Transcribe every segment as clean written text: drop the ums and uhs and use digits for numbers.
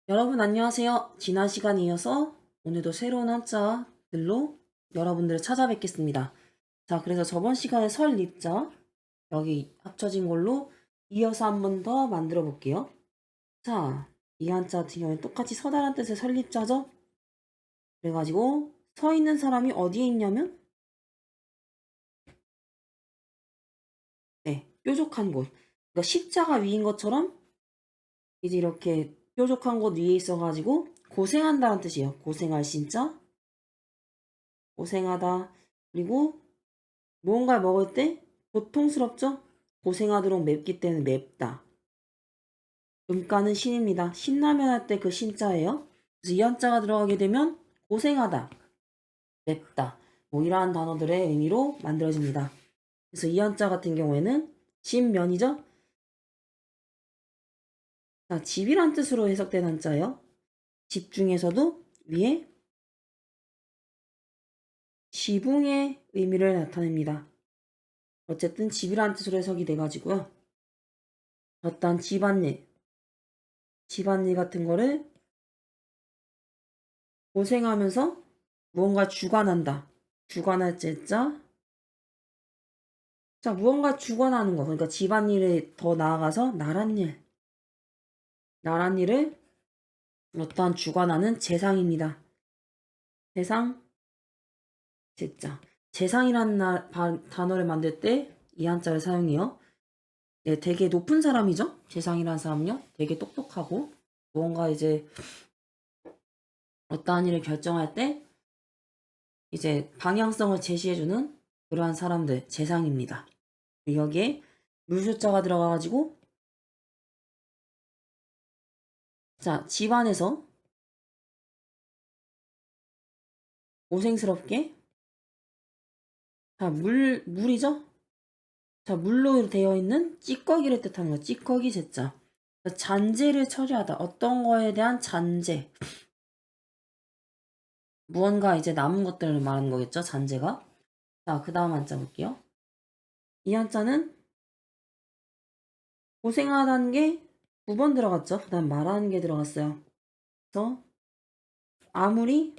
여러분 안녕하세요. 지난 시간에 이어서 오늘도 새로운 한자들로 여러분들을 찾아뵙겠습니다. 자, 그래서 저번 시간에 설립자 여기 합쳐진 걸로 이어서 한 번 더 만들어 볼게요. 자, 이 한자 같은 경우는 똑같이 서다란 뜻의 설립자죠. 그래가지고 서 있는 사람이 어디에 있냐면 뾰족한 곳. 그러니까 십자가 위인 것처럼 이제 이렇게 뾰족한 곳 위에 있어가지고 고생한다는 뜻이에요. 고생할 신자. 고생하다. 그리고 무언가를 먹을 때 고통스럽죠? 고생하도록 맵기 때문에 맵다. 음가는 신입니다. 신라면 할 때 그 신자예요. 그래서 이 한자가 들어가게 되면 고생하다, 맵다. 뭐 이러한 단어들의 의미로 만들어집니다. 그래서 이 한자 같은 경우에는 집면이죠? 자, 집이란 뜻으로 해석된 한자예요. 집 중에서도 위에 지붕의 의미를 나타냅니다. 어쨌든 집이란 뜻으로 해석이 돼가지고요. 어떤 집안일 같은 거를 고생하면서 무언가 주관한다. 주관할 제자. 자, 무언가 주관하는 거. 그러니까 집안일에 더 나아가서 나란 일. 나란 일을 어떠한 주관하는 재상입니다. 재상, 제자. 재상이라는 단어를 만들 때 이 한자를 사용해요. 네, 되게 높은 사람이죠? 재상이라는 사람은요. 되게 똑똑하고 무언가 이제 어떠한 일을 결정할 때 이제 방향성을 제시해주는 그러한 사람들, 재상입니다. 여기에 물수자가 들어가가지고 자, 집안에서 고생스럽게 자, 물이죠? 자, 물로 되어 있는 찌꺼기를 뜻하는 거. 찌꺼기 제자. 잔재를 처리하다. 어떤 거에 대한 잔재. 무언가 이제 남은 것들을 말하는 거겠죠? 잔재가. 자, 그 다음 한자 볼게요. 이 한자는 고생하다는 게 9번 들어갔죠? 그 다음 말하는 게 들어갔어요. 그래서 아무리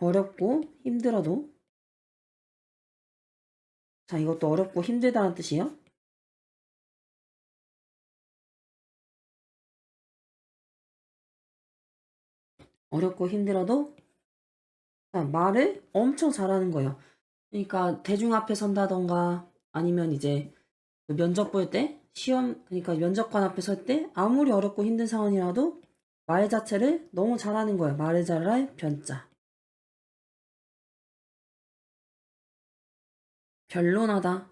어렵고 힘들어도 자, 이것도 어렵고 힘들다는 뜻이에요. 어렵고 힘들어도 자, 말을 엄청 잘하는 거예요. 그러니까 대중 앞에 선다던가 아니면 이제 그 면접 볼 때 시험 그러니까 면접관 앞에 설 때 아무리 어렵고 힘든 상황이라도 말 자체를 너무 잘하는 거예요. 말을 잘할 변자. 변론하다.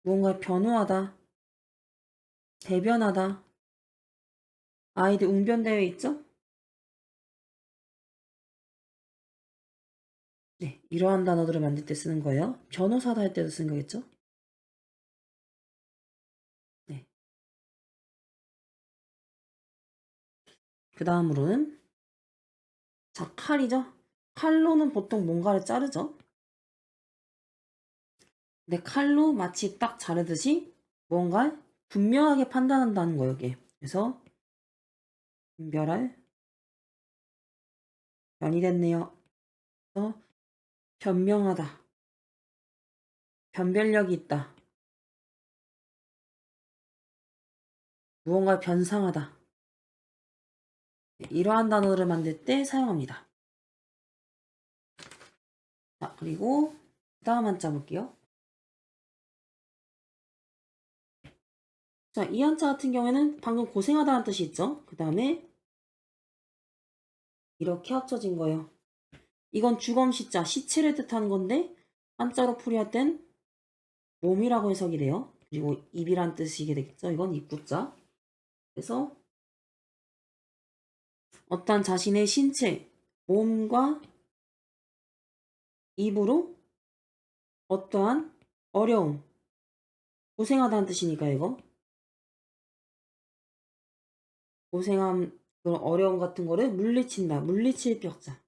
무언가를 변호하다. 대변하다. 아이들 웅변대회 있죠? 네, 이러한 단어들을 만들 때 쓰는 거예요. 변호사다 할 때도 쓰는 거겠죠? 네. 그 다음으로는 자, 칼이죠? 칼로는 보통 뭔가를 자르죠? 근데 칼로 마치 딱 자르듯이 뭔가 분명하게 판단한다는 거예요, 이게. 그래서 분별할 변이 됐네요. 그래서 변명하다. 변별력이 있다. 무언가를 변상하다. 이러한 단어를 만들 때 사용합니다. 자, 그리고 다음 한자 볼게요. 자, 이 한자 같은 경우에는 방금 고생하다는 뜻이 있죠? 그 다음에 이렇게 합쳐진 거예요. 이건 주검시자, 시체를 뜻하는 건데 한자로 풀이할 땐 몸이라고 해석이 돼요. 그리고 입이란 뜻이게 되겠죠? 이건 입구자. 그래서 어떤 자신의 신체, 몸과 입으로 어떠한 어려움, 고생하다는 뜻이니까 이거. 고생함, 그런 어려움 같은 거를 물리친다. 물리칠 벽자.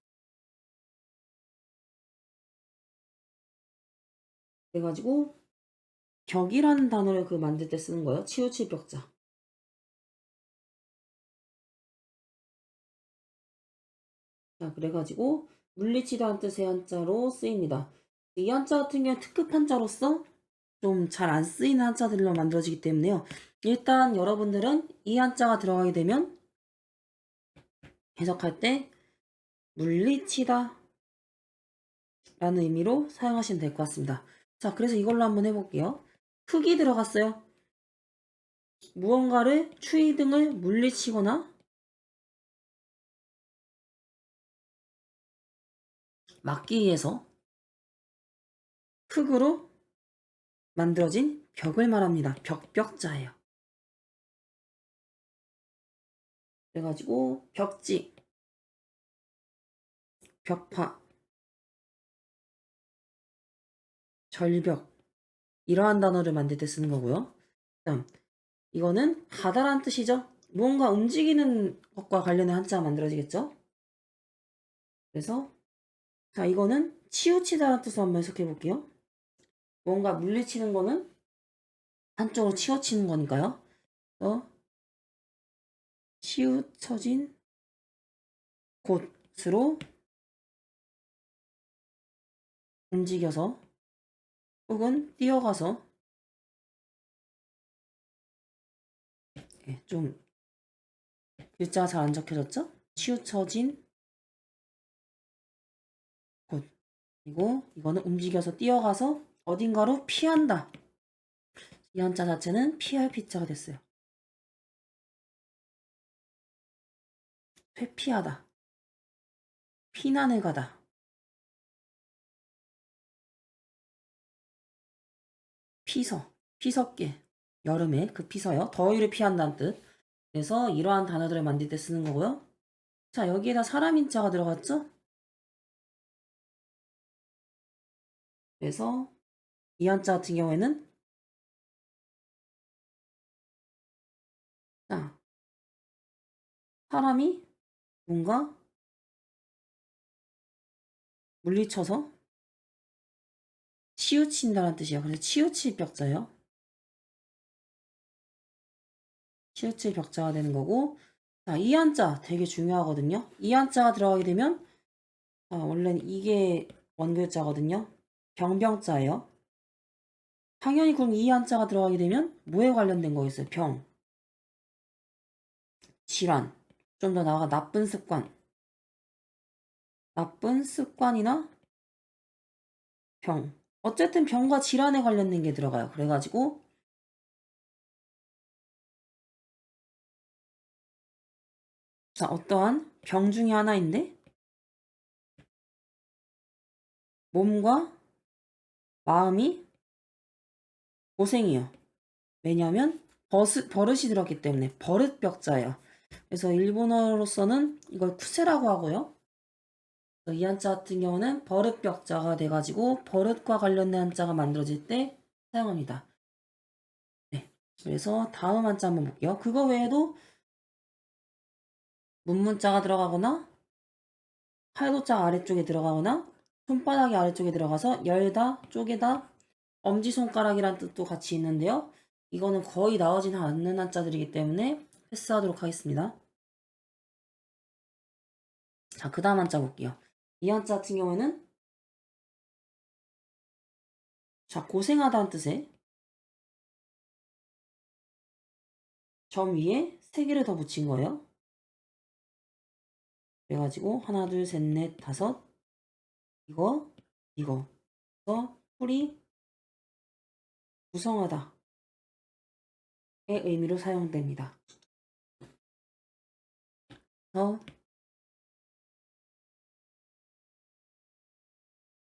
그래가지고 벽이라는 단어를 그 만들 때 쓰는 거예요. 치우칠 벽자. 자, 그래가지고 물리치다는 뜻의 한자로 쓰입니다. 이 한자 같은 경우는 특급 한자로서 좀 잘 안 쓰이는 한자들로 만들어지기 때문에요. 일단 여러분들은 이 한자가 들어가게 되면 해석할 때 물리치다 라는 의미로 사용하시면 될 것 같습니다. 자, 그래서 이걸로 한번 해볼게요. 흙이 들어갔어요. 무언가를 추위 등을 물리치거나 막기 위해서 흙으로 만들어진 벽을 말합니다. 벽자예요. 그래가지고 벽지, 벽파, 절벽 이러한 단어를 만들 때 쓰는 거고요. 다음 이거는 바다란 뜻이죠. 무언가 움직이는 것과 관련된 한자가 만들어지겠죠. 그래서 자, 이거는 치우치다라는 뜻으로 한번 해석해 볼게요. 뭔가 물리치는 거는 한쪽으로 치우치는 거니까요. 치우쳐진 곳으로 움직여서 혹은 뛰어가서 좀 글자가 잘 안 적혀졌죠? 치우쳐진 곳. 그리고 이거는 움직여서 뛰어가서 어딘가로 피한다. 이 한자 자체는 피할 피자가 됐어요. 회피하다. 피난을 가다. 피서. 피섭게. 여름에 그 피서요. 더위를 피한다는 뜻. 그래서 이러한 단어들을 만들 때 쓰는 거고요. 자, 여기에다 사람 인자가 들어갔죠? 그래서 이 한자 같은 경우에는 자, 사람이 뭔가 물리쳐서 치우친다는 뜻이에요. 그래서 치우칠 벽자예요. 치우칠 벽자가 되는 거고, 자, 이 한자 되게 중요하거든요. 이 한자가 들어가게 되면 원래는 이게 원글자거든요. 병병자예요. 당연히 그럼 이 한자가 들어가게 되면 뭐에 관련된 거겠어요? 병, 질환, 좀 더 나아가 나쁜 습관, 나쁜 습관이나 병. 어쨌든 병과 질환에 관련된 게 들어가요. 그래가지고 자, 어떠한 병 중에 하나인데 몸과 마음이 고생이요. 왜냐하면 버릇이 들었기 때문에 버릇벽자예요. 그래서 일본어로서는 이걸 쿠세라고 하고요. 이 한자 같은 경우는 버릇벽자가 돼가지고 버릇과 관련된 한자가 만들어질 때 사용합니다. 네. 그래서 다음 한자 한번 볼게요. 그거 외에도 문문자가 들어가거나 팔도자 아래쪽에 들어가거나 손바닥이 아래쪽에 들어가서 열다, 쪼개다, 엄지손가락이란 뜻도 같이 있는데요. 이거는 거의 나오진 않는 한자들이기 때문에 패스하도록 하겠습니다. 자, 그 다음 한자 볼게요. 이 한자 같은 경우에는 자, 고생하다는 뜻의 점 위에 세 개를 더 붙인 거예요. 그래가지고 하나, 둘, 셋, 넷, 다섯 이거 그래서 풀이 구성하다의 의미로 사용됩니다. 그래서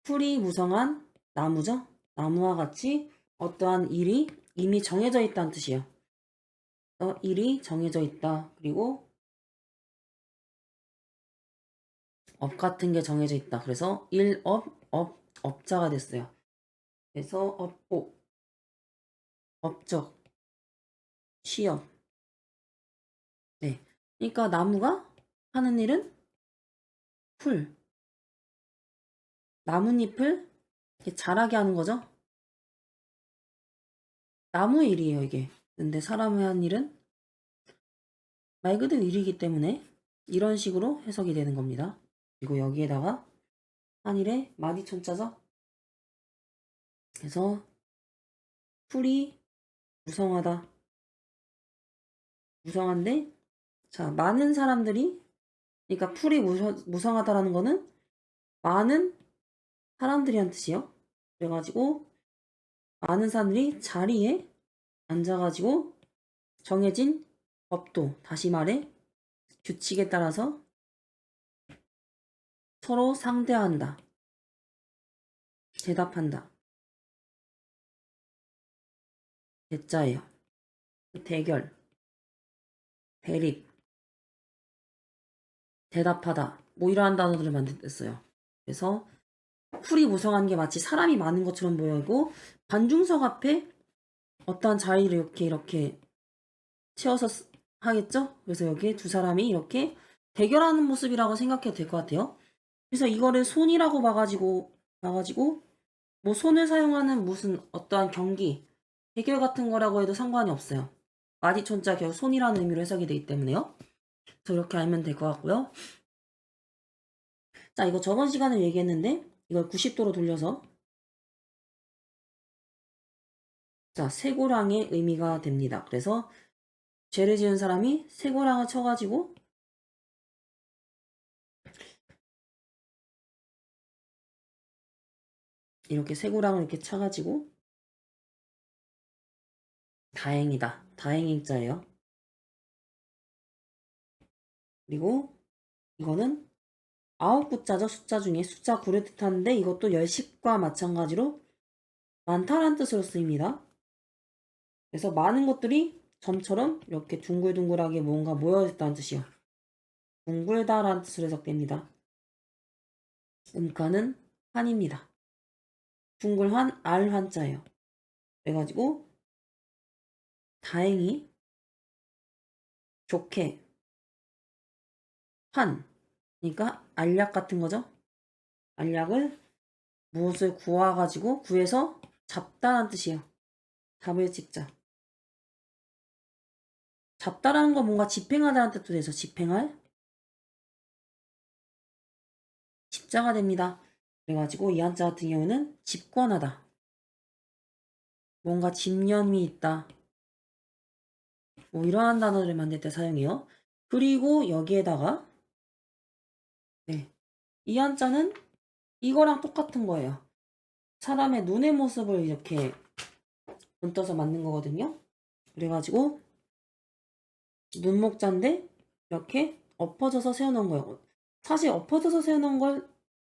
풀이 무성한 나무죠. 나무와 같이 어떠한 일이 이미 정해져 있다는 뜻이에요. 일이 정해져 있다. 그리고 업 같은 게 정해져 있다. 그래서 업자가 됐어요. 그래서 업복, 업적, 취업. 네. 그러니까 나무가 하는 일은 풀, 나뭇잎을 이렇게 자라게 하는 거죠. 나무 일이에요, 이게. 근데 사람이 하는 일은 말 그대로 일이기 때문에 이런 식으로 해석이 되는 겁니다. 그리고 여기에다가 한일에 마디촌자죠. 그래서 풀이 무성하다. 무성한데 자 많은 사람들이 그러니까 풀이 무성하다라는 거는 많은 사람들이란 뜻이요. 그래가지고 많은 사람들이 자리에 앉아가지고 정해진 법도 다시 말해 규칙에 따라서 서로 상대한다. 대답한다. 대자예요. 대결, 대립, 대답하다. 뭐 이러한 단어들을 만들었어요. 그래서 풀이 무성한 게 마치 사람이 많은 것처럼 보이고 관중석 앞에 어떠한 자리를 이렇게 채워서 하겠죠? 그래서 여기에 두 사람이 이렇게 대결하는 모습이라고 생각해도 될 것 같아요. 그래서 이거를 손이라고 봐가지고 뭐 손을 사용하는 무슨 어떠한 경기, 대결 같은 거라고 해도 상관이 없어요. 마디촌자 결국 손이라는 의미로 해석이 되기 때문에요. 그래서 이렇게 알면 될 것 같고요. 자, 이거 저번 시간에 얘기했는데 이걸 90도로 돌려서 자, 쇠고랑의 의미가 됩니다. 그래서 죄를 지은 사람이 쇠고랑을 쳐가지고 이렇게 쇠고랑을 이렇게 쳐가지고 다행이다. 다행행자예요. 그리고 이거는 9구자죠. 숫자 중에 숫자 9를 뜻하는데 이것도 열십과 마찬가지로 많다라는 뜻으로 쓰입니다. 그래서 많은 것들이 점처럼 이렇게 둥글둥글하게 뭔가 모여있다는 뜻이요. 둥글다라는 뜻으로 해석됩니다. 음가는 환입니다. 둥글환 알환자예요. 그래가지고 다행히 좋게 환 그러니까 알약 같은 거죠. 알약을 무엇을 구해가지고 구해서 잡다라는 뜻이에요. 잡을 찍자. 잡다라는 건 뭔가 집행하다라는 뜻도 돼서 집행할 집자가 됩니다. 그래가지고 이 한자 같은 경우는 집권하다. 뭔가 집념이 있다. 뭐 이러한 단어를 만들 때 사용해요. 그리고 여기에다가 네, 이 한자는 이거랑 똑같은 거예요. 사람의 눈의 모습을 이렇게 문떠서 만든 거거든요. 그래가지고 눈목자인데 이렇게 엎어져서 세워놓은 거예요. 사실 엎어져서 세워놓은 걸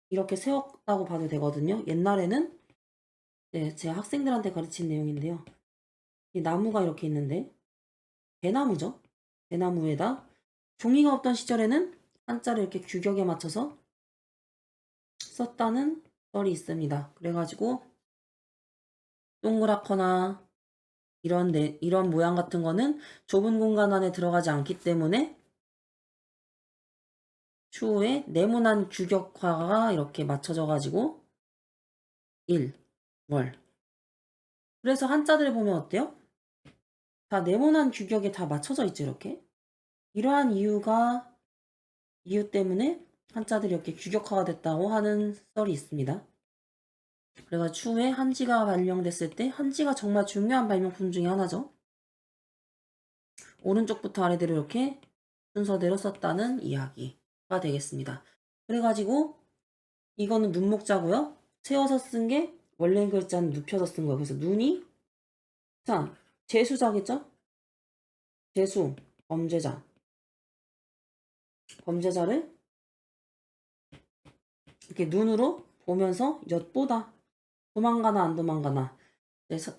이렇게 세웠다고 봐도 되거든요. 옛날에는 네, 제가 학생들한테 가르친 내용인데요. 이 나무가 이렇게 있는데 대나무죠. 대나무에다 종이가 없던 시절에는 한자를 이렇게 규격에 맞춰서 썼다는 썰이 있습니다. 그래가지고 동그랗거나 이런 모양 같은 거는 좁은 공간 안에 들어가지 않기 때문에 추후에 네모난 규격화가 이렇게 맞춰져 가지고 일, 월. 그래서 한자들 보면 어때요? 다 네모난 규격에 다 맞춰져 있죠, 이렇게. 이러한 이유 때문에 한자들이 이렇게 규격화가 됐다고 하는 썰이 있습니다. 그래서 추후에 한지가 발명됐을 때 한지가 정말 중요한 발명품 중에 하나죠. 오른쪽부터 아래대로 이렇게 순서대로 썼다는 이야기가 되겠습니다. 그래가지고 이거는 눈목자고요. 세워서 쓴 게 원래 글자는 눕혀서 쓴 거예요. 그래서 눈이 자 재수자겠죠? 재수 범죄자를 이렇게 눈으로 보면서 엿보다 도망가나 안 도망가나.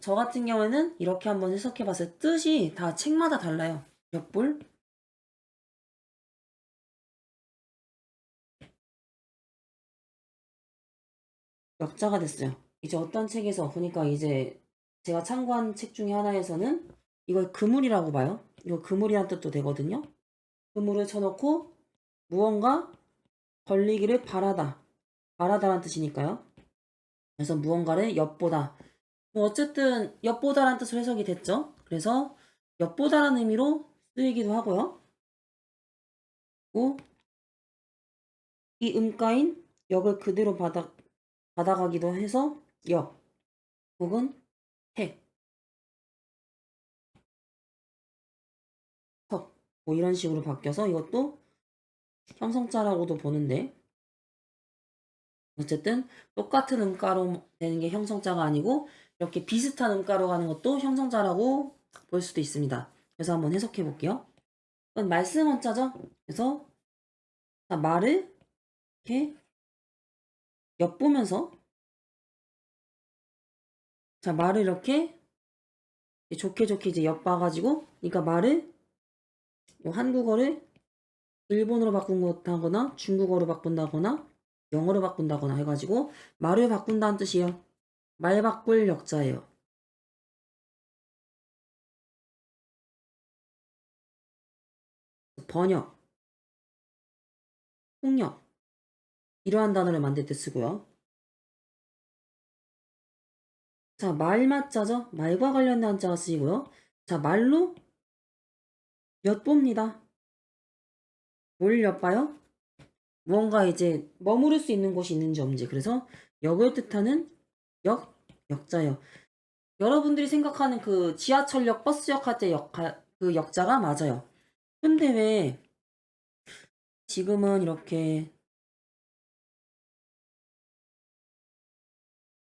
저 같은 경우에는 이렇게 한번 해석해봤어요. 뜻이 다 책마다 달라요. 엿볼 역자가 됐어요. 이제 어떤 책에서 보니까 이제 제가 참고한 책 중에 하나에서는 이걸 그물이라고 봐요. 이거 그물이란 뜻도 되거든요. 그물을 쳐놓고 무언가 걸리기를 바라다란 뜻이니까요. 그래서 무언가를 엿보다. 뭐 어쨌든 엿보다라는 뜻으로 해석이 됐죠. 그래서 엿보다라는 의미로 쓰이기도 하고요. 그리고 이 음가인 역을 그대로 받아가기도 해서 역 혹은 택, 석, 뭐 이런 식으로 바뀌어서 이것도 형성자라고도 보는데 어쨌든 똑같은 음가로 되는 게 형성자가 아니고 이렇게 비슷한 음가로 가는 것도 형성자라고 볼 수도 있습니다. 그래서 한번 해석해 볼게요. 그건 말씀 원자죠. 그래서 자, 말을 이렇게 엿보면서 자, 말을 이렇게 좋게 좋게 이제 엿봐가지고 그러니까 말을 한국어를 일본어로 바꾼다거나 중국어로 바꾼다거나 영어로 바꾼다거나 해가지고 말을 바꾼다는 뜻이에요. 말 바꿀 역자예요. 번역, 통역 이러한 단어를 만들 때 쓰고요. 자, 말맞자죠? 말과 관련된 한자가 쓰이고요. 자, 말로 엿봅니다. 뭘 엿봐요? 무언가 이제 머무를 수 있는 곳이 있는지 없는지. 그래서 역을 뜻하는 역자예요. 여러분들이 생각하는 그 지하철역, 버스역 할 때 그 역자가 맞아요. 근데 왜 지금은 이렇게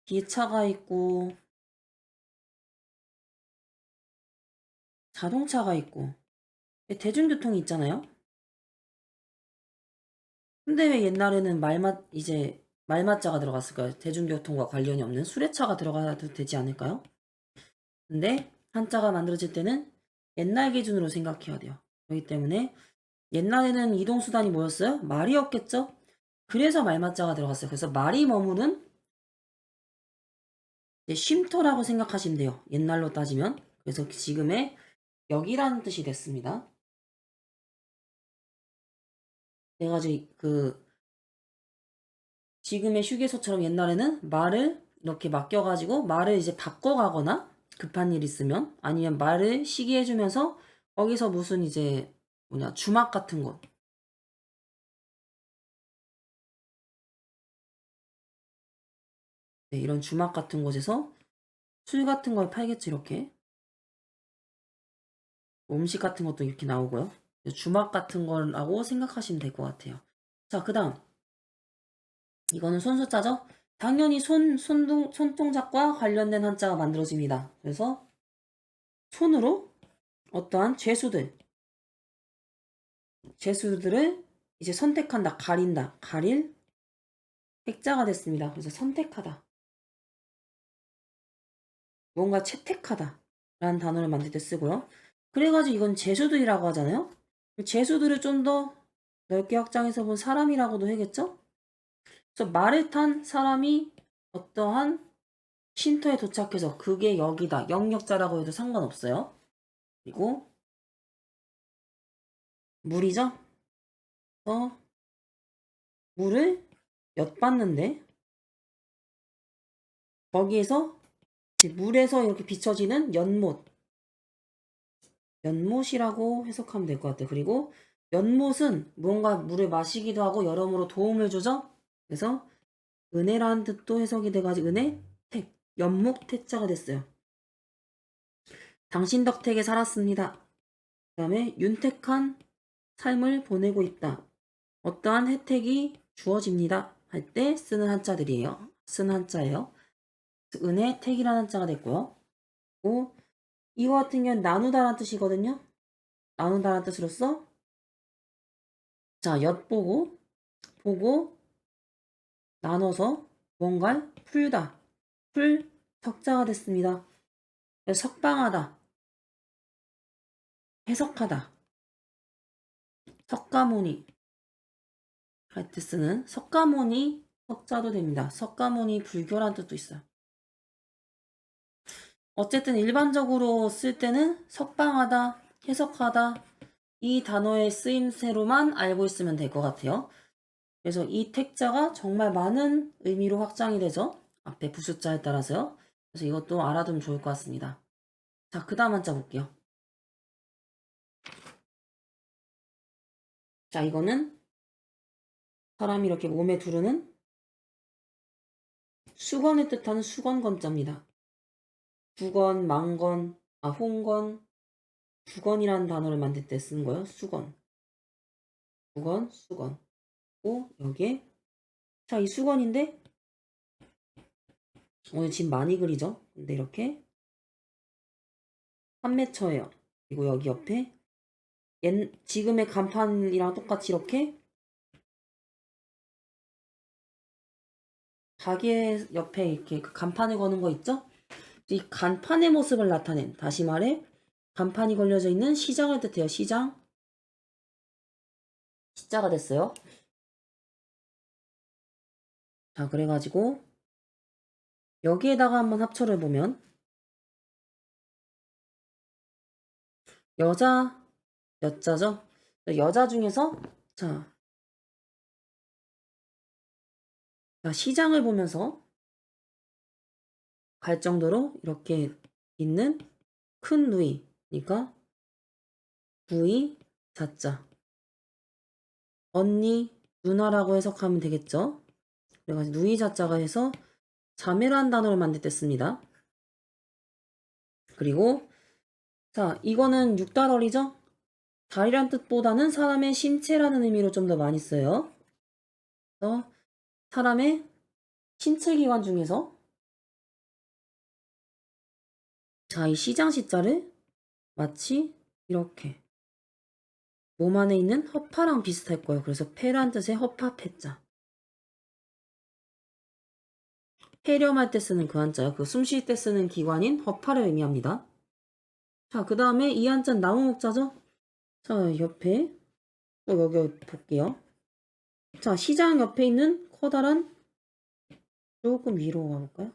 기차가 있고 자동차가 있고 대중교통이 있잖아요. 근데 왜 옛날에는 말맞자가 들어갔을까요? 대중교통과 관련이 없는 수레차가 들어가도 되지 않을까요? 근데 한자가 만들어질 때는 옛날 기준으로 생각해야 돼요. 그렇기 때문에 옛날에는 이동수단이 뭐였어요? 말이었겠죠? 그래서 말맞자가 들어갔어요. 그래서 말이 머무는 쉼터라고 생각하시면 돼요. 옛날로 따지면. 그래서 지금의 역이라는 뜻이 됐습니다. 그래가지고 지금의 휴게소처럼 옛날에는 말을 이렇게 맡겨가지고 말을 이제 바꿔가거나 급한 일 있으면 아니면 말을 시기해주면서 거기서 무슨 이제 주막 같은 곳 네, 이런 주막 같은 곳에서 술 같은 걸 팔겠지 이렇게 음식 같은 것도 이렇게 나오고요. 주막 같은 거라고 생각하시면 될 것 같아요. 자, 그 다음 이거는 손수자죠? 당연히 손동작과 관련된 한자가 만들어집니다. 그래서 손으로 어떠한 죄수들을 이제 선택한다, 가린다, 가릴 핵자가 됐습니다. 그래서 선택하다, 뭔가 채택하다 라는 단어를 만들 때 쓰고요. 그래가지고 이건 죄수들이라고 하잖아요. 죄수들을 좀 더 넓게 확장해서 본 사람이라고도 하겠죠? 그래서 말을 탄 사람이 어떠한 쉼터에 도착해서 그게 여기다, 영역자라고 해도 상관없어요. 그리고 물이죠? 물을 엿봤는데 거기에서 물에서 이렇게 비춰지는 연못이라고 해석하면 될 것 같아요. 그리고 연못은 무언가 물을 마시기도 하고 여러모로 도움을 주죠. 그래서 은혜라는 뜻도 해석이 돼가지고 은혜, 택, 연목 택자가 됐어요. 당신 덕택에 살았습니다. 그 다음에 윤택한 삶을 보내고 있다. 어떠한 혜택이 주어집니다. 할 때 쓰는 한자들이에요. 쓰는 한자예요. 은혜, 택이라는 한자가 됐고요. 또 이거 같은 경우는 나누다라는 뜻이거든요. 나눈다라는 뜻으로서 자, 엿보고 보고 나눠서 뭔가를 풀다. 풀 석자가 됐습니다. 석방하다. 해석하다. 석가모니 할 때 쓰는 석가모니 석자도 됩니다. 석가모니 불교란 뜻도 있어요. 어쨌든 일반적으로 쓸 때는 석방하다, 해석하다 이 단어의 쓰임새로만 알고 있으면 될 것 같아요. 그래서 이 택자가 정말 많은 의미로 확장이 되죠. 앞에 부수자에 따라서요. 그래서 이것도 알아두면 좋을 것 같습니다. 자, 그 다음 한자 볼게요. 자, 이거는 사람이 이렇게 몸에 두르는 수건을 뜻하는 수건건자입니다. 두건, 망건, 홍건, 두건이라는 단어를 만들 때 쓰는 거예요. 수건. 두건, 수건. 또 여기에 자, 이 수건인데 오늘 집 많이 그리죠? 근데 이렇게 3m예요. 그리고 여기 옆에 지금의 간판이랑 똑같이 이렇게 가게 옆에 이렇게 그 간판을 거는 거 있죠? 이 간판의 모습을 나타낸, 다시 말해 간판이 걸려져 있는 시장을 뜻해요. 시장. 시자가 됐어요. 자, 그래가지고 여기에다가 한번 합쳐를 보면 여자, 여자죠? 여자 중에서 자, 시장을 보면서 갈 정도로 이렇게 있는 큰 누이. 그러니까 누이 자자. 언니, 누나라고 해석하면 되겠죠? 그래가지고 누이 자자가 해서 자매라는 단어를 만들 때 씁니다. 그리고 자, 이거는 육달어리죠? 다리란 뜻보다는 사람의 신체라는 의미로 좀 더 많이 써요. 그래서 사람의 신체 기관 중에서 자, 이 시장 시자를 마치 이렇게 몸 안에 있는 허파랑 비슷할 거예요. 그래서 폐란 뜻의 허파 폐자. 폐렴할 때 쓰는 그 한자요. 그 숨 쉴 때 쓰는 기관인 허파를 의미합니다. 자, 그 다음에 이 한자는 나무 목자죠? 자, 옆에 또 여기 볼게요. 자, 시장 옆에 있는 커다란 조금 위로 가볼까요?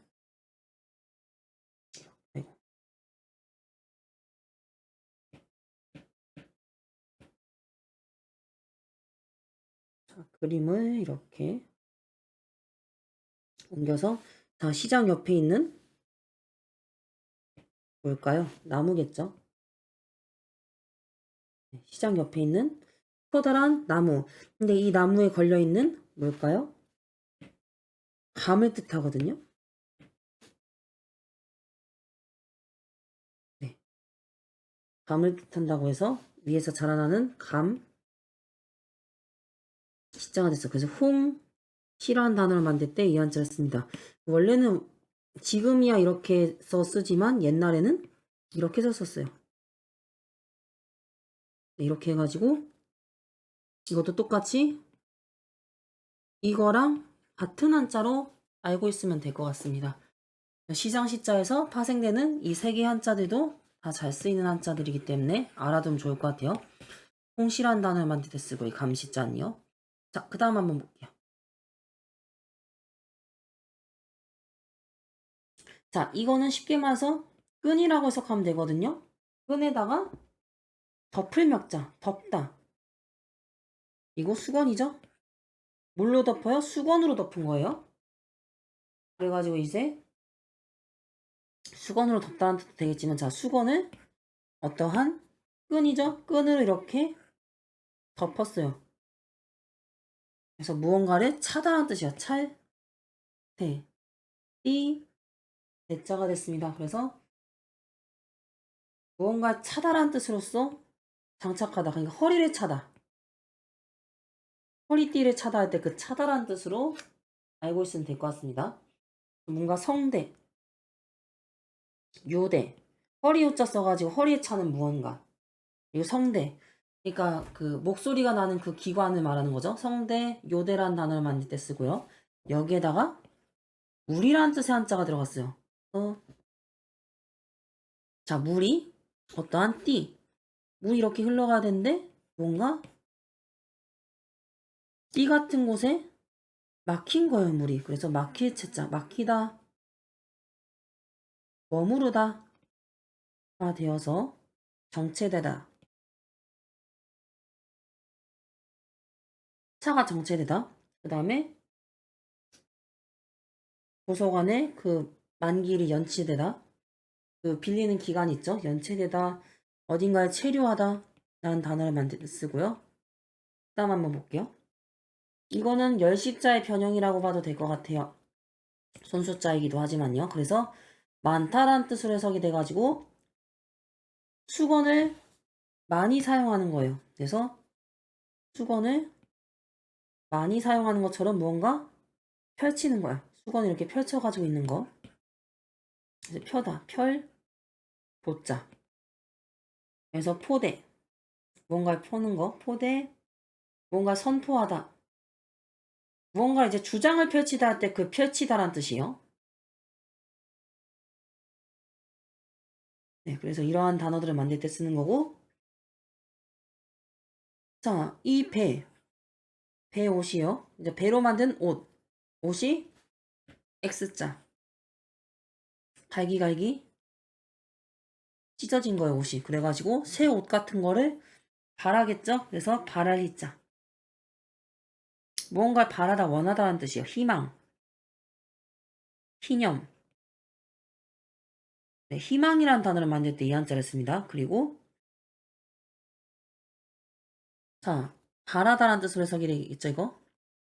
아이고. 자, 그림을 이렇게 옮겨서 자, 시장 옆에 있는 뭘까요? 나무겠죠? 시장 옆에 있는 커다란 나무. 근데 이 나무에 걸려있는 뭘까요? 감을 뜻하거든요. 네. 감을 뜻한다고 해서 위에서 자라나는 감. 시자가 됐어. 그래서 홍시라는 단어를 만들 때 이 한자를 씁니다. 원래는 지금이야 이렇게 쓰지만 옛날에는 이렇게 썼었어요. 이렇게 해가지고 이것도 똑같이 이거랑 같은 한자로 알고 있으면 될 것 같습니다. 시장 시자에서 파생되는 이 세 개의 한자들도 다 잘 쓰이는 한자들이기 때문에 알아두면 좋을 것 같아요. 홍시란 단어를 만들 때 쓰고 이 감시자는요. 자, 그 다음 한번 볼게요. 자, 이거는 쉽게 말해서 끈이라고 해석하면 되거든요. 끈에다가 덮을 명자, 덮다. 이거 수건이죠? 뭘로 덮어요? 수건으로 덮은 거예요. 그래가지고 이제 수건으로 덮다는 뜻도 되겠지만 자, 수건을 어떠한 끈이죠? 끈으로 이렇게 덮었어요. 그래서 무언가를 차다라는 뜻이야. 찰, 대, 띠, 대자가 됐습니다. 그래서 무언가 차다라는 뜻으로서 장착하다. 그러니까 허리를 차다. 허리띠를 차다 할 때 그 차다라는 뜻으로 알고 있으면 될 것 같습니다. 뭔가 성대, 요대, 허리 요자 써가지고 허리에 차는 무언가. 그리고 성대. 그러니까 그 목소리가 나는 그 기관을 말하는 거죠. 성대, 요대라는 단어를 만들 때 쓰고요. 여기에다가 물이라는 뜻의 한자가 들어갔어요. 자, 물이 어떠한 띠. 물이 이렇게 흘러가야 되는데 뭔가 띠 같은 곳에 막힌 거예요, 물이. 그래서 막힐 채자, 막히다, 머무르다 가 되어서 정체되다. 차가 정체되다. 그 다음에 도서관에 그 만기일이 연치되다. 그 빌리는 기간 있죠? 연체되다. 어딘가에 체류하다. 라는 단어를 쓰고요. 그 다음 한번 볼게요. 이거는 열십자의 변형이라고 봐도 될 것 같아요. 손숫자이기도 하지만요. 그래서 많다라는 뜻으로 해석이 돼가지고 수건을 많이 사용하는 거예요. 그래서 수건을 많이 사용하는 것처럼 무언가 펼치는 거야. 수건을 이렇게 펼쳐가지고 있는 거. 그래서 펴다, 보자. 그래서 포대, 뭔가를 펴는 거, 포대, 뭔가 선포하다. 무언가 이제 주장을 펼치다 할 때 그 펼치다란 뜻이요. 네, 그래서 이러한 단어들을 만들 때 쓰는 거고. 자, 이 배 옷이요. 이제 배로 만든 옷이 X자. 갈기갈기 찢어진 거예요, 옷이. 그래가지고 새 옷 같은 거를 바라겠죠? 그래서 바랄이자. 무언가를 바라다 원하다라는 뜻이에요. 희망, 희념. 네, 희망이라는 단어를 만들 때 이 한자를 씁니다. 그리고 자, 바라다라는 뜻으로 해석이 되겠죠, 이거?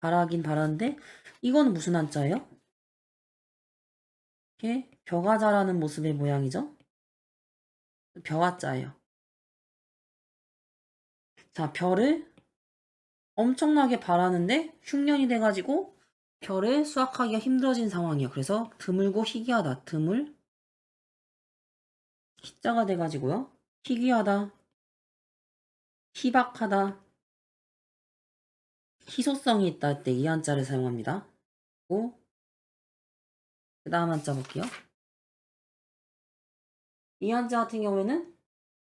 바라긴 바라는데 이거는 무슨 한자예요? 이렇게 벼가 자라는 모습의 모양이죠? 벼화자예요. 자, 벼를 엄청나게 바라는데 흉년이 돼가지고 벼를 수확하기가 힘들어진 상황이에요. 그래서 드물고 희귀하다. 드물, 희자가 돼가지고요. 희귀하다, 희박하다, 희소성이 있다 할 때 이 한자를 사용합니다. 그 다음 한자 볼게요. 이 한자 같은 경우에는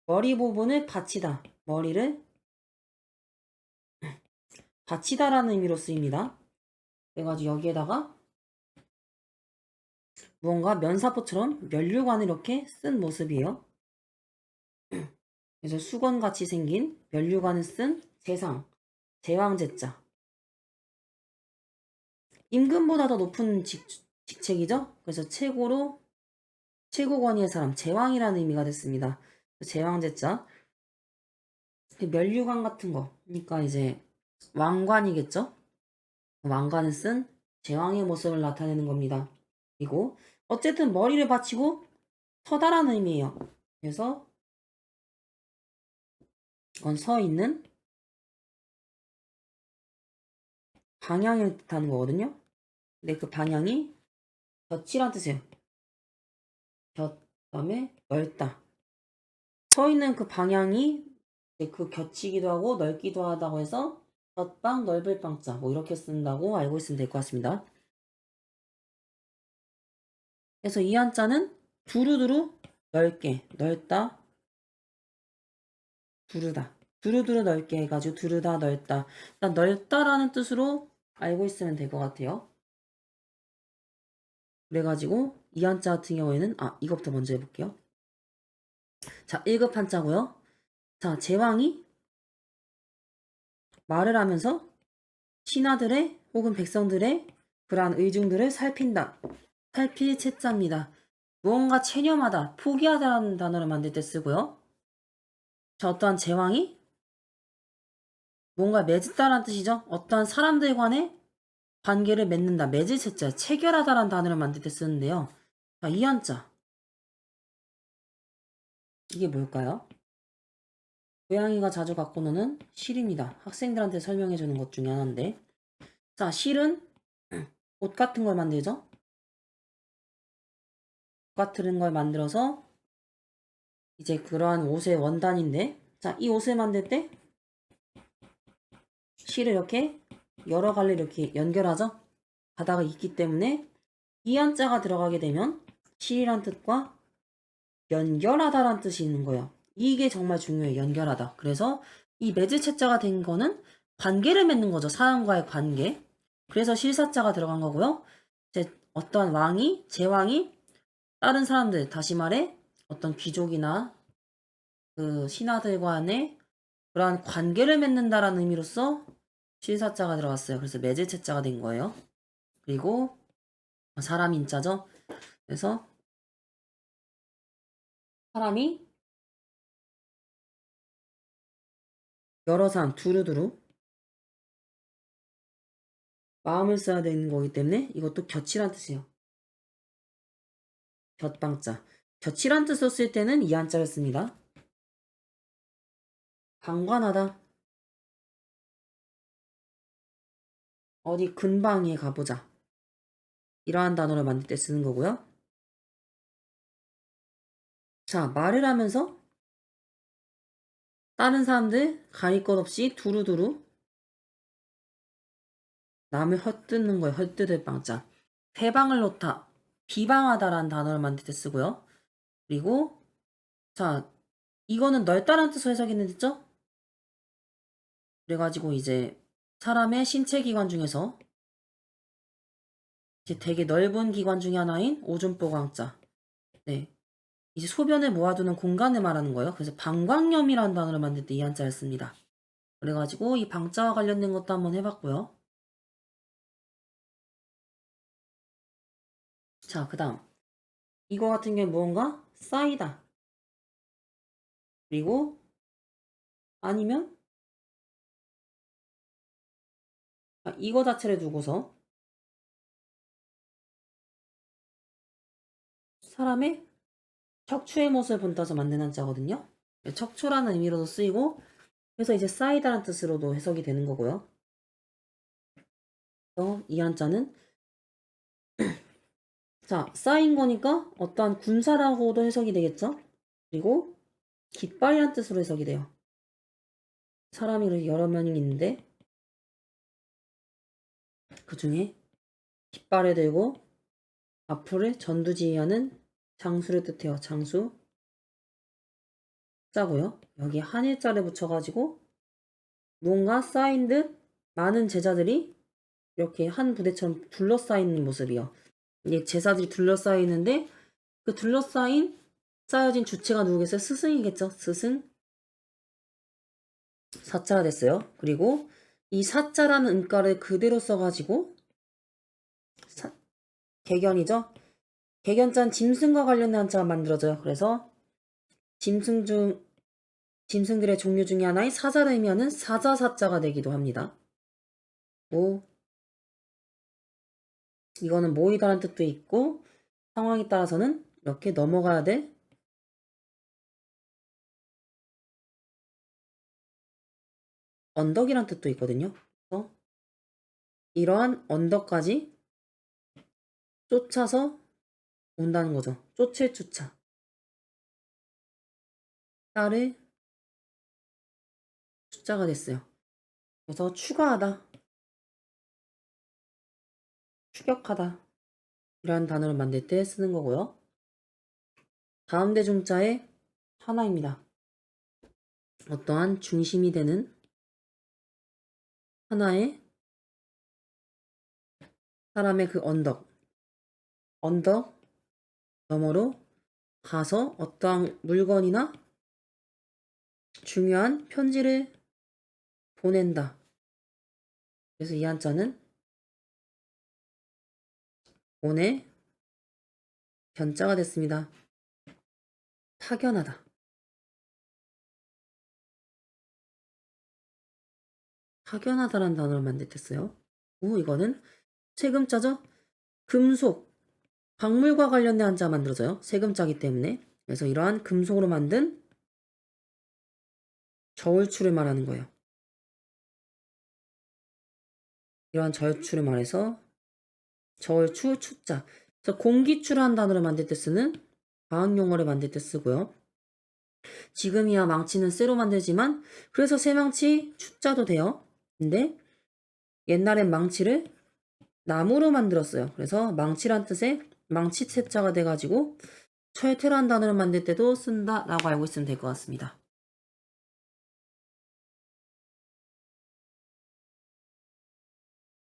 머리 부분을 받치다. 머리를 받치다라는 의미로 쓰입니다. 그래가지고 여기에다가 무언가 면사포처럼 면류관을 이렇게 쓴 모습이에요. 그래서 수건같이 생긴 면류관을 쓴 제왕제자. 임금보다 더 높은 직책이죠. 그래서 최고권위의 사람, 제왕이라는 의미가 됐습니다. 제왕제자. 면류관 같은 거. 그러니까 이제 왕관이겠죠. 왕관을 쓴 제왕의 모습을 나타내는 겁니다. 그리고 어쨌든 머리를 받치고 서다라는 의미예요. 그래서 이건 서 있는 방향을 뜻하는 거거든요. 근데 그 방향이 볕이란 뜻이에요. 곁, 다음에 넓다. 서 있는 그 방향이 그 겹치기도 하고 넓기도 하다고 해서 곁방 넓을 방자 뭐 이렇게 쓴다고 알고 있으면 될 것 같습니다. 그래서 이 한자는 두루두루 넓게 넓다 두르다 두루두루 넓게 해가지고 두르다 넓다 일단 넓다라는 뜻으로 알고 있으면 될 것 같아요. 그래가지고 이 한자 같은 경우에는 이것부터 먼저 해볼게요. 자 1급 한자고요. 자 제왕이 말을 하면서 신하들의 혹은 백성들의 그러한 의중들을 살핀다. 살필 채자입니다. 무언가 체념하다, 포기하다라는 단어를 만들 때 쓰고요. 자, 어떠한 제왕이 뭔가 맺었다라는 뜻이죠. 어떠한 사람들 간의 관계를 맺는다. 맺을 채자, 체결하다라는 단어를 만들 때 쓰는데요. 자, 이 한자. 이게 뭘까요? 고양이가 자주 갖고 노는 실입니다. 학생들한테 설명해 주는 것 중에 하나인데. 자, 실은 옷 같은 걸 만들죠. 옷 같은 걸 만들어서 이제 그러한 옷의 원단인데, 자, 이 옷을 만들 때 실을 이렇게 여러 갈래 이렇게 연결하죠. 바다가 있기 때문에 이 한자가 들어가게 되면 실이란 뜻과 연결하다란 뜻이 있는 거예요. 이게 정말 중요해요. 연결하다. 그래서 이 매질체자가 된 거는 관계를 맺는 거죠. 사람과의 관계. 그래서 실사자가 들어간 거고요. 이제 어떤 제왕이 다른 사람들, 다시 말해 어떤 귀족이나 그 신하들 간의 그러한 관계를 맺는다라는 의미로서 실사자가 들어갔어요. 그래서 매질체자가 된 거예요. 그리고 사람 인자죠. 그래서 사람이 여러 사람 두루두루 마음을 써야 되는 거기 때문에 이것도 곁이란 뜻이에요. 곁방자. 곁이란 뜻을 쓸 때는 이 한자를 씁니다. 방관하다. 어디 근방에 가보자. 이러한 단어를 만들 때 쓰는 거고요. 자, 말을 하면서 다른 사람들 가릴 것 없이 두루두루 남을 헛뜯는 거예요. 헛뜯을 방자. 대방을 놓다. 비방하다라는 단어를 만들 때 쓰고요. 그리고 자, 이거는 넓다라는 뜻으로 해석했는데죠? 그래가지고 이제 사람의 신체 기관 중에서 이제 되게 넓은 기관 중에 하나인 오줌보강자. 네. 이제 소변을 모아두는 공간을 말하는 거예요. 그래서 방광염이라는 단어를 만들 때 이 한자를 씁니다. 그래가지고 이 방자와 관련된 것도 한번 해봤고요. 자, 그 다음. 이거 같은 경우는 무언가 쌓이다. 그리고 아니면 이거 자체를 두고서 사람의 척추의 모습을 본따서 만든 한자거든요. 척추라는 의미로도 쓰이고 그래서 이제 쌓이다라는 뜻으로도 해석이 되는 거고요. 그래서 이 한자는 자, 쌓인 거니까 어떠한 군사라고도 해석이 되겠죠? 그리고 깃발이란 뜻으로 해석이 돼요. 사람이 그렇게 여러 명이 있는데 그 중에 깃발을 들고 앞으로 전두지휘하는 장수를 뜻해요. 장수. 자고요. 여기 한일자를 붙여가지고 뭔가 쌓인 듯 많은 제자들이 이렇게 한 부대처럼 둘러싸이는 모습이요. 이게 제자들이 둘러싸이는데 그 둘러싸인 쌓여진 주체가 누구겠어요? 스승이겠죠. 스승. 사자가 됐어요. 그리고 이 사자라는 음가를 그대로 써가지고 개견이죠. 개견자는 짐승과 관련된 한자가 만들어져요. 그래서 짐승들의 종류 중에 하나인 사자를 의미하는 사자사자가 되기도 합니다. 오, 이거는 모이다라는 뜻도 있고 상황에 따라서는 이렇게 넘어가야 될 언덕이란 뜻도 있거든요. 그래서 이러한 언덕까지 쫓아서 온다는 거죠. 쫓을 추차. 딸을 숫자가 됐어요. 그래서 추가하다, 추격하다 이라는 단어를 만들 때 쓰는 거고요. 다음 대중자의 하나입니다. 어떠한 중심이 되는 하나의 사람의 그 언덕 너머로 가서 어떠한 물건이나 중요한 편지를 보낸다. 그래서 이 한자는 오늘 견자가 됐습니다. 타견하다. 타견하다라는 단어를 만들 때 써요. 오, 이거는 세금자죠? 금속, 박물과 관련된 한자 만들어져요. 세금자기 때문에. 그래서 이러한 금속으로 만든 저울추를 말하는 거예요. 이러한 저울추를 말해서 저울추, 추자. 그래서 공기추라는 단어를 만들 때 쓰는 과학용어를 만들 때 쓰고요. 지금이야 망치는 쇠로 만들지만 그래서 새망치 추자도 돼요. 근데 옛날엔 망치를 나무로 만들었어요. 그래서 망치란 뜻의 망치채자가 돼가지고 철퇴란 단어를 만들 때도 쓴다라고 알고 있으면 될 것 같습니다.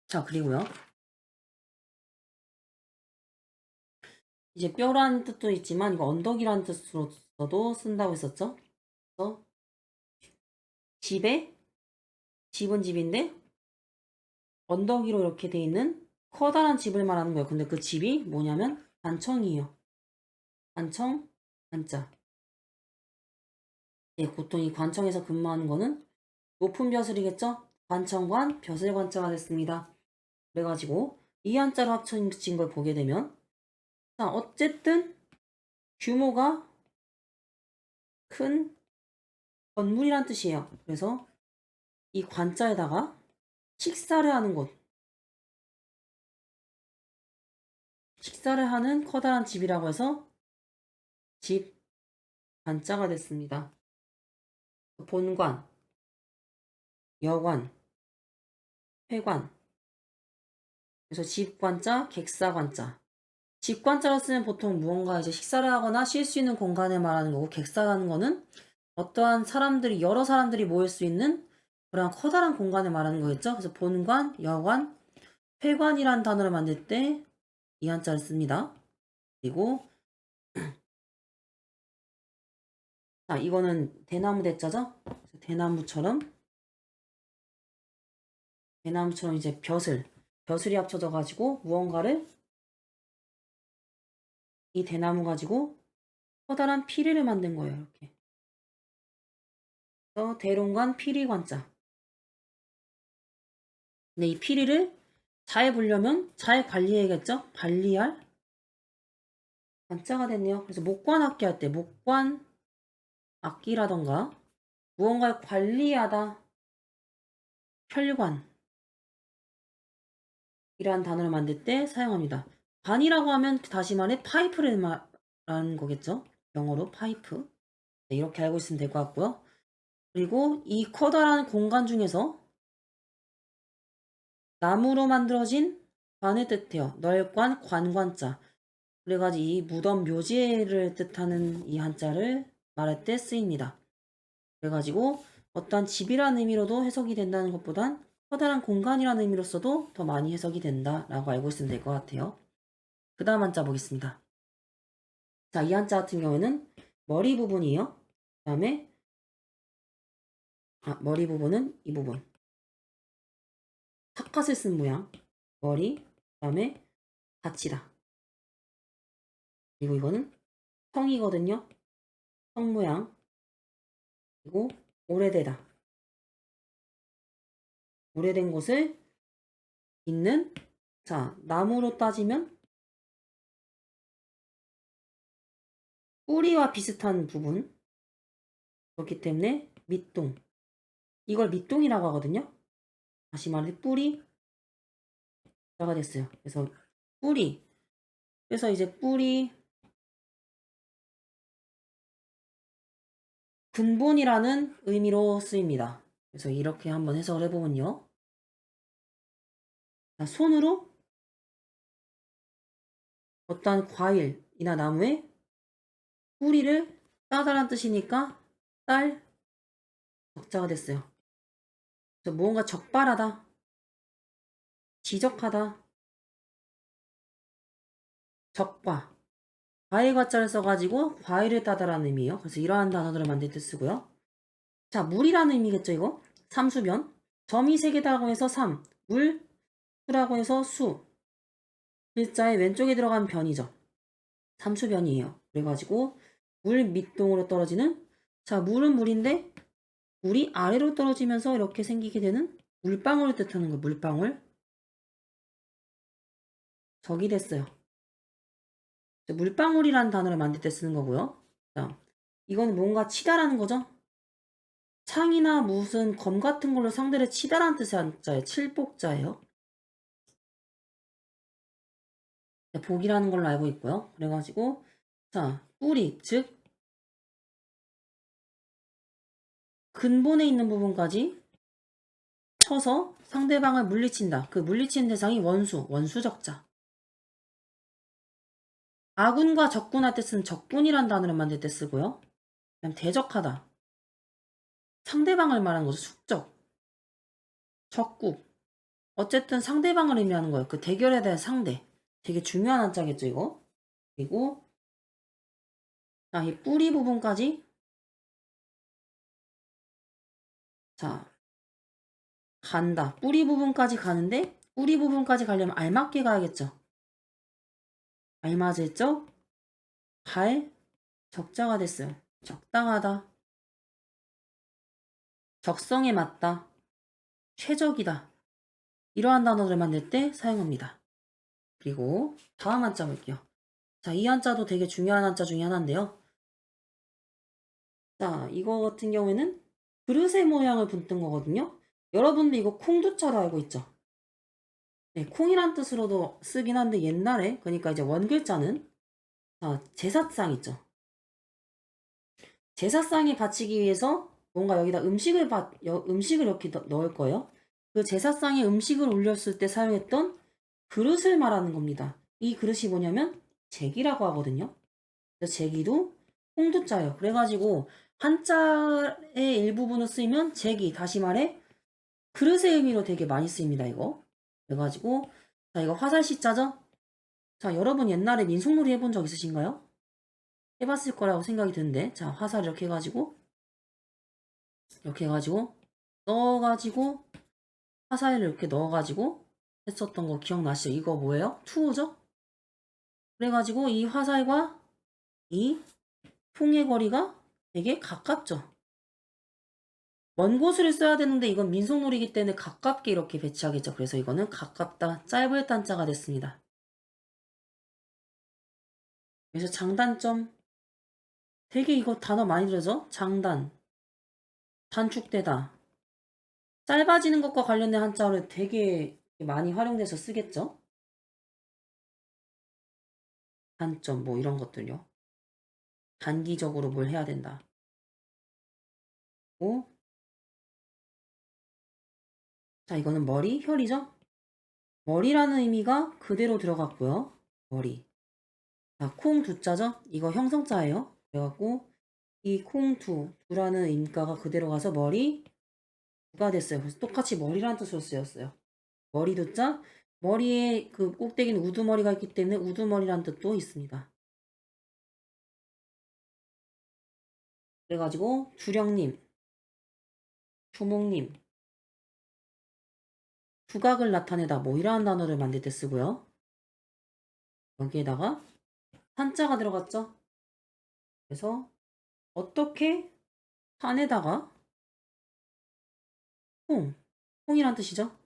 자, 그리고요. 이제 뼈라는 뜻도 있지만 이거 언덕이라는 뜻으로도 쓴다고 했었죠. 그래서 집은 집인데 언덕 위로 이렇게 돼 있는 커다란 집을 말하는 거예요. 근데 그 집이 뭐냐면 관청이에요. 관청, 관자. 예, 보통 이 관청에서 근무하는 거는 높은 벼슬이겠죠? 관청관, 벼슬관자가 됐습니다. 그래가지고 이 한자로 합쳐진 걸 보게 되면 자, 어쨌든 규모가 큰 건물이란 뜻이에요. 그래서 이 관자에다가 식사를 하는 곳, 식사를 하는 커다란 집이라고 해서 집 관자가 됐습니다. 본관, 여관, 회관. 그래서 집관자, 객사관자. 집관자로 쓰면 보통 무언가 이제 식사를 하거나 쉴 수 있는 공간을 말하는 거고, 객사라는 거는 어떠한 사람들이, 여러 사람들이 모일 수 있는 그런 커다란 공간을 말하는 거겠죠. 그래서 본관, 여관, 회관이란 단어를 만들 때 이 한자를 씁니다. 그리고 자, 이거는 대나무 대자죠. 대나무처럼 이제 벼슬이 합쳐져 가지고 무언가를 이 대나무 가지고 커다란 피리를 만든 거예요. 이렇게. 그래서 대롱관 피리관자. 근데 이 피리를 잘 보려면 잘 관리해야겠죠? 관리할 관자가 됐네요. 그래서 목관 악기 할 때 목관 악기라던가 무언가를 관리하다 혈관 이라는 단어를 만들 때 사용합니다. 관이라고 하면 다시 말해 파이프를 말하는 거겠죠? 영어로 파이프. 네, 이렇게 알고 있으면 될 것 같고요. 그리고 이 커다란 공간 중에서 나무로 만들어진 관을 뜻해요. 널관, 관관자. 그래가지고 이 무덤 묘지를 뜻하는 이 한자를 말할 때 쓰입니다. 그래가지고 어떠한 집이라는 의미로도 해석이 된다는 것보단 커다란 공간이라는 의미로서도 더 많이 해석이 된다라고 알고 있으면 될 것 같아요. 그 다음 한자 보겠습니다. 자, 이 한자 같은 경우에는 머리 부분이에요. 그 다음에 머리 부분은 이 부분. 삿갓을 쓴 모양. 머리, 그 다음에 받치다. 그리고 이거는 성이거든요. 성 모양. 그리고 오래되다. 오래된 곳을 잇는, 자, 나무로 따지면 뿌리와 비슷한 부분. 그렇기 때문에 밑동. 이걸 밑동이라고 하거든요. 다시 말해 뿌리, 자가 됐어요. 그래서 뿌리. 그래서 이제 뿌리, 근본이라는 의미로 쓰입니다. 그래서 이렇게 한번 해석을 해보면요. 자, 손으로 어떠한 과일이나 나무의 뿌리를 따다란 뜻이니까 딸 적자가 됐어요. 그래서 무언가 적발하다, 지적하다, 적과, 과일 과자를 써가지고 과일을 따다라는 의미예요. 그래서 이러한 단어들을 만들 때 쓰고요. 자, 물이라는 의미겠죠, 이거? 삼수변. 점이 세 개다라고 해서 삼, 물, 수라고 해서 수. 글자의 왼쪽에 들어간 변이죠. 삼수변이에요. 그래가지고 물 밑동으로 떨어지는, 자, 물은 물인데 물이 아래로 떨어지면서 이렇게 생기게 되는 물방울을 뜻하는 거예요. 물방울. 적이 됐어요. 물방울이라는 단어를 만들 때 쓰는 거고요. 자, 이거는 뭔가 치다라는 거죠. 창이나 무슨 검 같은 걸로 상대를 치다라는 뜻의 한자예요. 칠복자예요. 복이라는 걸로 알고 있고요. 그래가지고 자, 뿌리, 즉 근본에 있는 부분까지 쳐서 상대방을 물리친다. 그 물리치는 대상이 원수적자. 아군과 적군 할 때 쓰는 적군이란 단어를 만들 때 쓰고요. 그다음 대적하다. 상대방을 말하는 거죠. 숙적. 적국. 어쨌든 상대방을 의미하는 거예요. 그 대결에 대한 상대. 되게 중요한 한자겠죠, 이거. 그리고 자, 이 뿌리 부분까지 자, 간다. 뿌리 부분까지 가는데 뿌리 부분까지 가려면 알맞게 가야겠죠. 알맞을적 갈 적자가 됐어요. 적당하다. 적성에 맞다. 최적이다. 이러한 단어를 만들 때 사용합니다. 그리고 다음 한자 볼게요. 자, 이 한자도 되게 중요한 한자 중에 하나인데요. 자, 이거 같은 경우에는 그릇의 모양을 붓는 거거든요. 여러분들 이거 콩두자로 알고 있죠? 네, 콩이란 뜻으로도 쓰긴 한데 옛날에 그러니까 이제 원글자는 제사상 있죠. 제사상에 바치기 위해서 뭔가 여기다 음식을 이렇게 넣을 거예요. 그 제사상에 음식을 올렸을 때 사용했던 그릇을 말하는 겁니다. 이 그릇이 뭐냐면 제기라고 하거든요. 그래서 제기도 홍두자예요. 그래가지고 한자의 일부분을 쓰이면 제기, 다시 말해 그릇의 의미로 되게 많이 쓰입니다. 이거. 그래가지고 자, 이거 화살시자죠? 자, 여러분 옛날에 민속놀이 해본 적 있으신가요? 해봤을 거라고 생각이 드는데, 자, 화살 이렇게 해가지고 넣어가지고 화살을 이렇게 넣어가지고 했었던 거 기억나시죠? 이거 뭐예요? 투우죠? 그래가지고 이 화살과 이 통의 거리가 되게 가깝죠. 먼 곳을 써야 되는데 이건 민속놀이기 때문에 가깝게 이렇게 배치하겠죠. 그래서 이거는 가깝다, 짧을 단자가 됐습니다. 그래서 장단점, 되게 이거 단어 많이 들어죠? 장단, 단축되다, 짧아지는 것과 관련된 한자를 되게 많이 활용돼서 쓰겠죠? 단점, 뭐 이런 것들요. 단기적으로 뭘 해야 된다. 오, 자, 이거는 머리, 혈이죠? 머리라는 의미가 그대로 들어갔고요. 머리. 자, 콩 두자죠? 이거 형성자예요. 그래갖고 이 콩두, 두라는 인가가 그대로 가서 머리, 두가 됐어요. 그래서 똑같이 머리라는 뜻으로 쓰였어요. 머리 두자, 머리에 그 꼭대기는 우두머리가 있기 때문에 우두머리라는 뜻도 있습니다. 그래가지고 주령님, 주목님, 두각을 나타내다 뭐 이러한 단어를 만들 때 쓰고요. 여기에다가 산자가 들어갔죠? 그래서 어떻게 산에다가 콩이란 뜻이죠?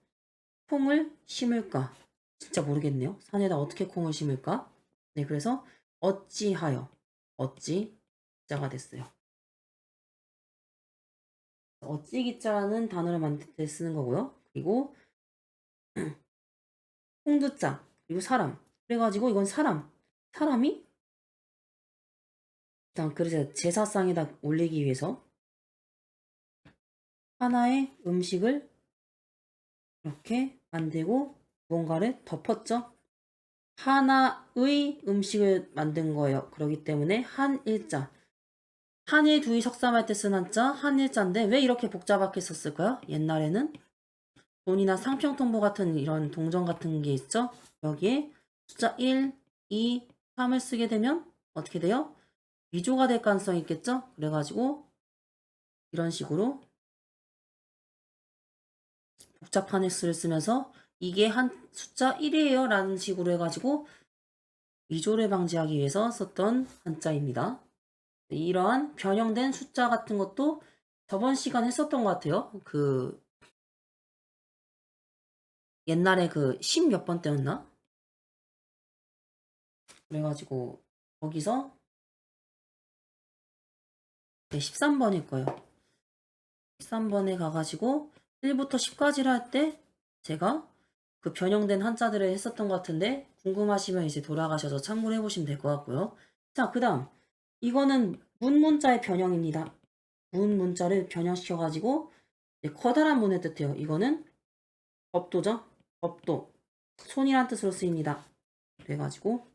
콩을 심을까? 진짜 모르겠네요. 산에다 어떻게 콩을 심을까? 네, 그래서 어찌하여, 어찌 자가 됐어요. 어찌기자라는 단어를 만들 때 쓰는 거고요. 그리고 홍두자, 그리고 사람. 그래가지고 이건 사람이 일단 그릇에 제사상에다 올리기 위해서 하나의 음식을 이렇게 만들고 무언가를 덮었죠. 하나의 음식을 만든 거예요. 그렇기 때문에 한일자. 한일 두이 석삼할 때 쓴 한자 한일자인데 왜 이렇게 복잡하게 썼을까요? 옛날에는 돈이나 상평통보 같은 이런 동전 같은 게 있죠? 여기에 숫자 1, 2, 3을 쓰게 되면 어떻게 돼요? 위조가 될 가능성이 있겠죠? 그래가지고 이런 식으로 복잡한 횟수를 쓰면서 이게 한 숫자 1이에요 라는 식으로 해가지고 위조를 방지하기 위해서 썼던 한자입니다. 이러한 변형된 숫자 같은 것도 저번 시간에 했었던 것 같아요. 그 옛날에 그 10 몇 번 때였나? 그래가지고 거기서 13번일 거예요. 13번에 가가지고 1부터 10까지를 할 때 제가 그 변형된 한자들을 했었던 것 같은데 궁금하시면 이제 돌아가셔서 참고를 해보시면 될 것 같고요. 자, 그 다음 이거는 문문자의 변형입니다. 문문자를 변형시켜가지고 커다란 문을 뜻해요. 이거는 법도죠. 법도. 손이란 뜻으로 쓰입니다. 그래가지고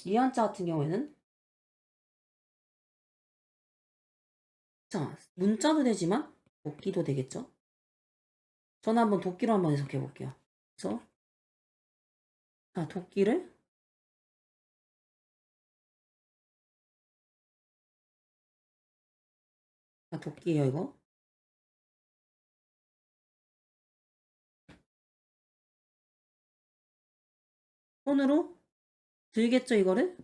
이 한자 같은 경우에는 자, 문자도 되지만 도끼도 되겠죠. 저는 한번 도끼로 한번 해석해 볼게요. 그래서 자, 도끼를 자, 도끼예요, 이거. 손으로 들겠죠, 이거를?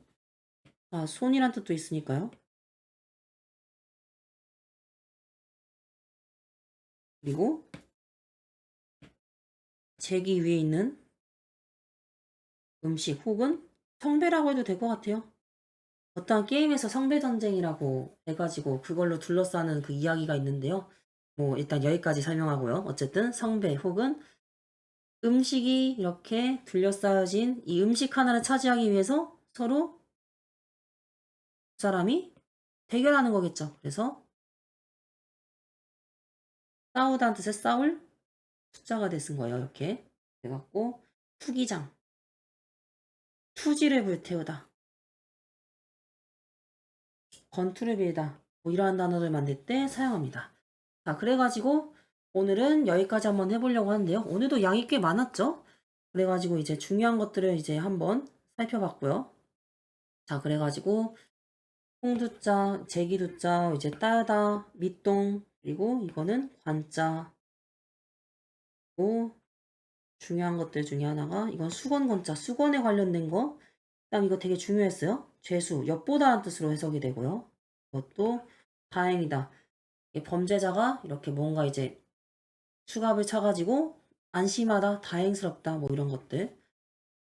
자, 손이란 뜻도 있으니까요. 그리고 제기 위에 있는 음식 혹은 성배라고 해도 될 것 같아요. 어떠한 게임에서 성배 전쟁이라고 해가지고 그걸로 둘러싸는 그 이야기가 있는데요. 뭐 일단 여기까지 설명하고요. 어쨌든 성배 혹은 음식이 이렇게 둘러싸여진 이 음식 하나를 차지하기 위해서 서로 두 사람이 대결하는 거겠죠. 그래서 싸우다는 뜻의 싸울 숫자가 돼 쓴 거예요. 이렇게 돼갖고 투기장, 투지를 불태우다, 건투를 빌다 뭐 이러한 단어를 만들 때 사용합니다. 자, 그래가지고 오늘은 여기까지 한번 해보려고 하는데요. 오늘도 양이 꽤 많았죠? 그래가지고 이제 중요한 것들을 이제 한번 살펴봤고요. 자, 그래가지고 홍두자, 제기두자, 이제 따다, 밑동, 그리고 이거는 관자, 고 중요한 것들 중에 하나가 이건 수건건자, 수건에 관련된 거. 그다음 이거 되게 중요했어요. 죄수, 엿보다라는 뜻으로 해석이 되고요. 이것도 다행이다. 범죄자가 이렇게 뭔가 이제 수갑을 차가지고 안심하다, 다행스럽다, 뭐 이런 것들.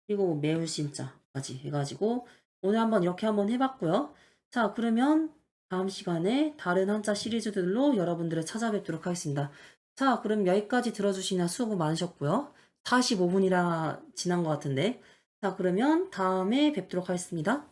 그리고 매울 심자까지 해가지고 오늘 한번 이렇게 한번 해봤고요. 자, 그러면 다음 시간에 다른 한자 시리즈들로 여러분들을 찾아뵙도록 하겠습니다. 자, 그럼 여기까지 들어주시나 수고 많으셨고요. 45분이나 지난 것 같은데. 자, 그러면 다음에 뵙도록 하겠습니다.